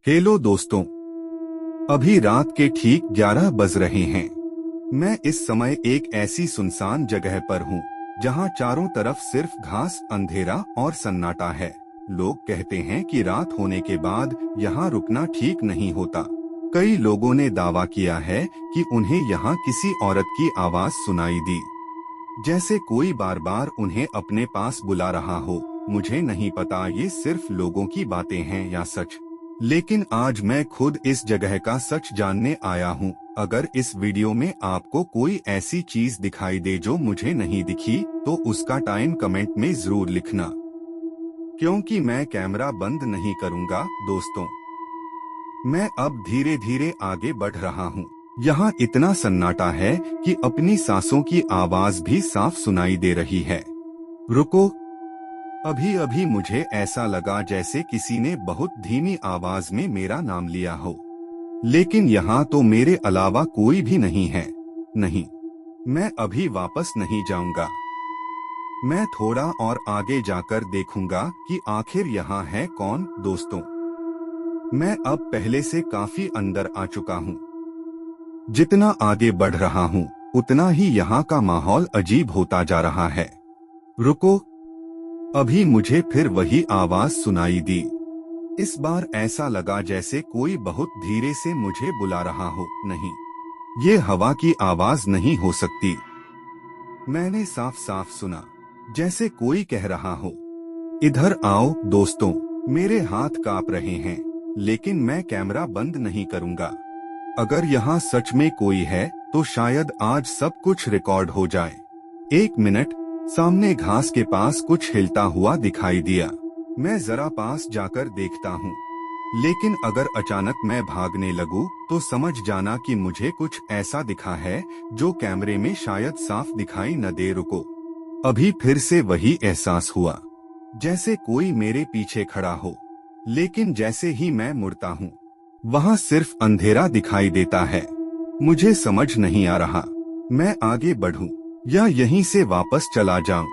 Hello दोस्तों। अभी रात के ठीक 11 बज रहे हैं। मैं इस समय एक ऐसी सुनसान जगह पर हूँ जहाँ चारों तरफ सिर्फ घास, अंधेरा और सन्नाटा है। लोग कहते हैं कि रात होने के बाद यहाँ रुकना ठीक नहीं होता। कई लोगों ने दावा किया है कि उन्हें यहाँ किसी औरत की आवाज सुनाई दी, जैसे कोई बार बार उन्हें अपने पास बुला रहा हो। मुझे नहीं पता ये सिर्फ लोगों की बातें हैं या सच, लेकिन आज मैं खुद इस जगह का सच जानने आया हूँ। अगर इस वीडियो में आपको कोई ऐसी चीज दिखाई दे जो मुझे नहीं दिखी, तो उसका टाइम कमेंट में जरूर लिखना, क्योंकि मैं कैमरा बंद नहीं करूँगा। दोस्तों, मैं अब धीरे धीरे आगे बढ़ रहा हूँ। यहाँ इतना सन्नाटा है कि अपनी सांसों की आवाज भी साफ सुनाई दे रही है। रुको, अभी अभी मुझे ऐसा लगा जैसे किसी ने बहुत धीमी आवाज में मेरा नाम लिया हो, लेकिन यहाँ तो मेरे अलावा कोई भी नहीं है। नहीं, मैं अभी वापस नहीं जाऊंगा। मैं थोड़ा और आगे जाकर देखूंगा कि आखिर यहाँ है कौन। दोस्तों, मैं अब पहले से काफी अंदर आ चुका हूँ। जितना आगे बढ़ रहा हूँ, उतना ही यहाँ का माहौल अजीब होता जा रहा है। रुको, अभी मुझे फिर वही आवाज सुनाई दी। इस बार ऐसा लगा जैसे कोई बहुत धीरे से मुझे बुला रहा हो। नहीं, ये हवा की आवाज नहीं हो सकती। मैंने साफ साफ सुना, जैसे कोई कह रहा हो, इधर आओ। दोस्तों, मेरे हाथ कांप रहे हैं, लेकिन मैं कैमरा बंद नहीं करूंगा। अगर यहाँ सच में कोई है, तो शायद आज सब कुछ रिकॉर्ड हो जाए। एक मिनट, सामने घास के पास कुछ हिलता हुआ दिखाई दिया। मैं जरा पास जाकर देखता हूँ, लेकिन अगर अचानक मैं भागने लगूं, तो समझ जाना कि मुझे कुछ ऐसा दिखा है जो कैमरे में शायद साफ दिखाई न दे। रुको, अभी फिर से वही एहसास हुआ, जैसे कोई मेरे पीछे खड़ा हो, लेकिन जैसे ही मैं मुड़ता हूँ, वहाँ सिर्फ अंधेरा दिखाई देता है। मुझे समझ नहीं आ रहा, मैं आगे बढ़ूं या यहीं से वापस चला जाऊं।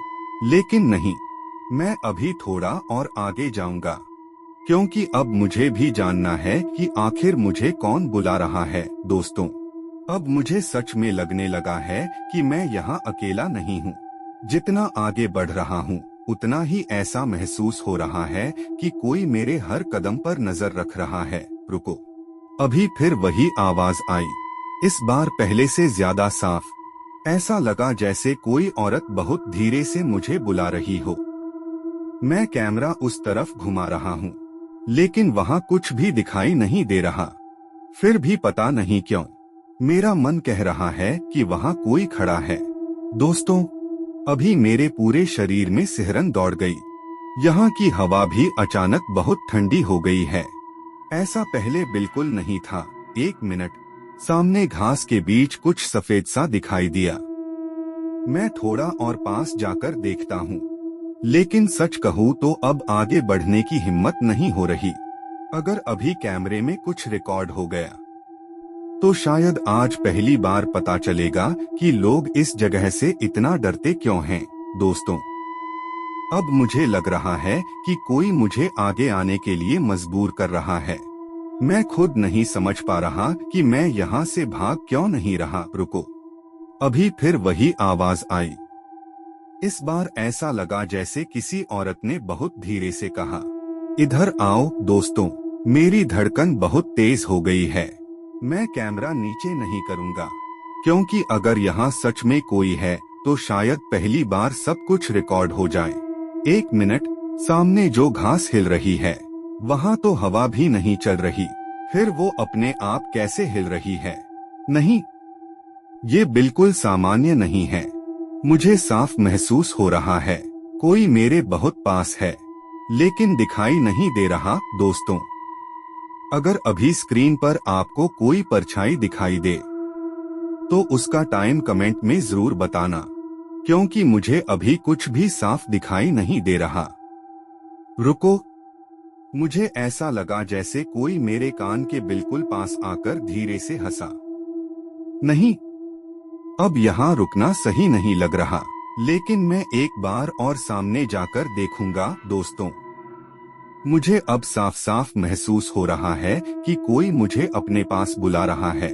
लेकिन नहीं, मैं अभी थोड़ा और आगे जाऊंगा, क्योंकि अब मुझे भी जानना है कि आखिर मुझे कौन बुला रहा है। दोस्तों, अब मुझे सच में लगने लगा है कि मैं यहाँ अकेला नहीं हूँ। जितना आगे बढ़ रहा हूँ, उतना ही ऐसा महसूस हो रहा है कि कोई मेरे हर कदम पर नजर रख रहा है। रुको, अभी फिर वही आवाज आई, इस बार पहले से ज्यादा साफ। ऐसा लगा जैसे कोई औरत बहुत धीरे से मुझे बुला रही हो। मैं कैमरा उस तरफ घुमा रहा हूँ, लेकिन वहाँ कुछ भी दिखाई नहीं दे रहा। फिर भी पता नहीं क्यों, मेरा मन कह रहा है कि वहाँ कोई खड़ा है। दोस्तों, अभी मेरे पूरे शरीर में सिहरन दौड़ गई। यहाँ की हवा भी अचानक बहुत ठंडी हो गई है। ऐसा पहले बिल्कुल नहीं था। एक मिनट, सामने घास के बीच कुछ सफेद सा दिखाई दिया। मैं थोड़ा और पास जाकर देखता हूँ, लेकिन सच कहूँ तो अब आगे बढ़ने की हिम्मत नहीं हो रही। अगर अभी कैमरे में कुछ रिकॉर्ड हो गया, तो शायद आज पहली बार पता चलेगा कि लोग इस जगह से इतना डरते क्यों हैं। दोस्तों, अब मुझे लग रहा है कि कोई मुझे आगे आने के लिए मजबूर कर रहा है। मैं खुद नहीं समझ पा रहा कि मैं यहाँ से भाग क्यों नहीं रहा। रुको, अभी फिर वही आवाज आई। इस बार ऐसा लगा जैसे किसी औरत ने बहुत धीरे से कहा, इधर आओ। दोस्तों, मेरी धड़कन बहुत तेज हो गई है। मैं कैमरा नीचे नहीं करूँगा, क्योंकि अगर यहाँ सच में कोई है, तो शायद पहली बार सब कुछ रिकॉर्ड हो जाए। एक मिनट, सामने जो घास हिल रही है, वहाँ तो हवा भी नहीं चल रही। फिर वो अपने आप कैसे हिल रही है? नहीं, ये बिल्कुल सामान्य नहीं है। मुझे साफ महसूस हो रहा है कोई मेरे बहुत पास है, लेकिन दिखाई नहीं दे रहा। दोस्तों, अगर अभी स्क्रीन पर आपको कोई परछाई दिखाई दे, तो उसका टाइम कमेंट में जरूर बताना, क्योंकि मुझे अभी कुछ भी साफ दिखाई नहीं दे रहा। रुको, मुझे ऐसा लगा जैसे कोई मेरे कान के बिल्कुल पास आकर धीरे से हंसा। नहीं, अब यहाँ रुकना सही नहीं लग रहा, लेकिन मैं एक बार और सामने जाकर देखूंगा। दोस्तों, मुझे अब साफ साफ महसूस हो रहा है कि कोई मुझे अपने पास बुला रहा है,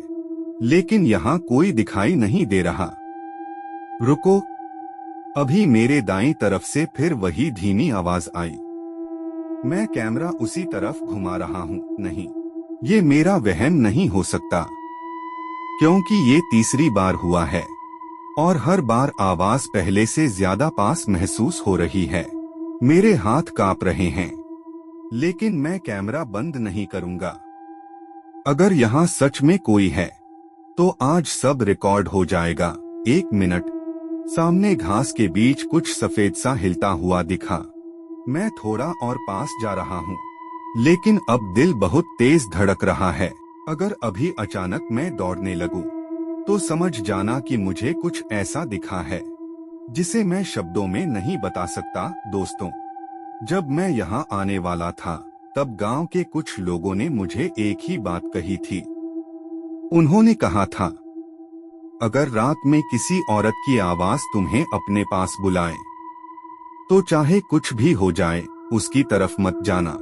लेकिन यहाँ कोई दिखाई नहीं दे रहा। रुको। अभी मेरे दाईं तरफ से फिर वही धीमी आवाज आई। मैं कैमरा उसी तरफ घुमा रहा हूँ। नहीं, ये मेरा वहम नहीं हो सकता, क्योंकि ये तीसरी बार हुआ है और हर बार आवाज पहले से ज्यादा पास महसूस हो रही है। मेरे हाथ कांप रहे हैं, लेकिन मैं कैमरा बंद नहीं करूंगा। अगर यहाँ सच में कोई है तो आज सब रिकॉर्ड हो जाएगा। 1 मिनट। सामने घास के बीच कुछ सफेद सा हिलता हुआ दिखा। मैं थोड़ा और पास जा रहा हूँ, लेकिन अब दिल बहुत तेज धड़क रहा है। अगर अभी अचानक मैं दौड़ने लगूं, तो समझ जाना कि मुझे कुछ ऐसा दिखा है जिसे मैं शब्दों में नहीं बता सकता। दोस्तों, जब मैं यहाँ आने वाला था, तब गांव के कुछ लोगों ने मुझे एक ही बात कही थी। उन्होंने कहा था, अगर रात में किसी औरत की आवाज तुम्हें अपने पास बुलाए, तो चाहे कुछ भी हो जाए, उसकी तरफ मत जाना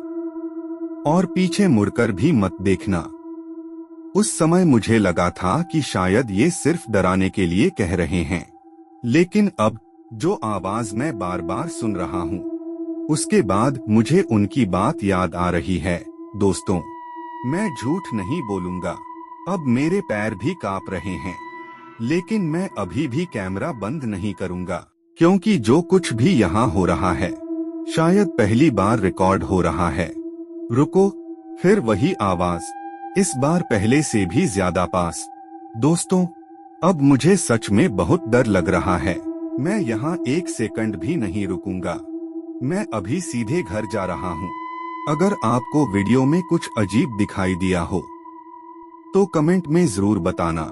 और पीछे मुड़कर भी मत देखना। उस समय मुझे लगा था कि शायद ये सिर्फ डराने के लिए कह रहे हैं, लेकिन अब जो आवाज मैं बार बार सुन रहा हूँ, उसके बाद मुझे उनकी बात याद आ रही है। दोस्तों, मैं झूठ नहीं बोलूंगा, अब मेरे पैर भी कांप रहे हैं, लेकिन मैं अभी भी कैमरा बंद नहीं करूंगा, क्योंकि जो कुछ भी यहाँ हो रहा है शायद पहली बार रिकॉर्ड हो रहा है। रुको। फिर वही आवाज, इस बार पहले से भी ज्यादा पास। दोस्तों, अब मुझे सच में बहुत डर लग रहा है। मैं यहाँ 1 सेकंड भी नहीं रुकूंगा। मैं अभी सीधे घर जा रहा हूँ। अगर आपको वीडियो में कुछ अजीब दिखाई दिया हो, तो कमेंट में जरूर बताना।